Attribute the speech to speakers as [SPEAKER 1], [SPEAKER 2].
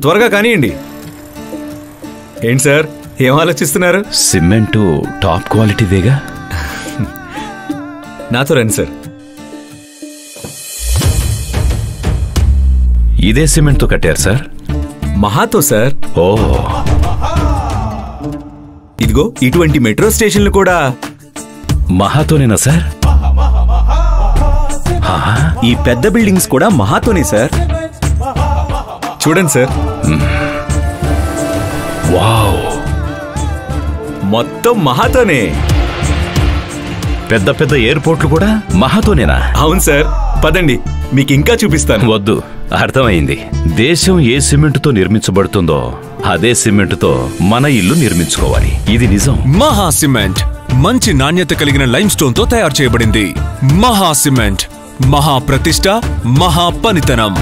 [SPEAKER 1] త్వరగా కానివ్వండి. ఏంటి సార్, ఏం ఆలోచిస్తున్నారు?
[SPEAKER 2] సిమెంటు టాప్ క్వాలిటీదేగా.
[SPEAKER 1] నాతో రండి సార్.
[SPEAKER 2] ఇదే సిమెంట్తో కట్టారు సార్?
[SPEAKER 1] మహాతో సార్.
[SPEAKER 2] ఓ,
[SPEAKER 1] ఇదిగో ఇటువంటి మెట్రో స్టేషన్లు కూడా
[SPEAKER 2] మహాతోనేనా సార్?
[SPEAKER 3] ఈ పెద్ద బిల్డింగ్స్ కూడా మహాతోనే సార్.
[SPEAKER 1] చూడండి సార్.
[SPEAKER 2] వావ్,
[SPEAKER 1] మొత్తం మహాతోనే.
[SPEAKER 2] పెద్ద పెద్ద ఎయిర్పోర్ట్లు కూడా మహాతోనేనా?
[SPEAKER 1] అవును సార్, పదండి మీకు ఇంకా చూపిస్తాను.
[SPEAKER 2] వద్దు, అర్థమైంది. దేశం ఏ సిమెంటుతో నిర్మించబడుతుందో అదే సిమెంటుతో మన ఇల్లు నిర్మించుకోవాలి. ఇది నిజం.
[SPEAKER 4] మహా సిమెంట్ మంచి నాణ్యత కలిగిన లైమ్ స్టోన్ తో తయారు చేయబడింది. మహా సిమెంట్, మహా ప్రతిష్ట, మహా పనితనం.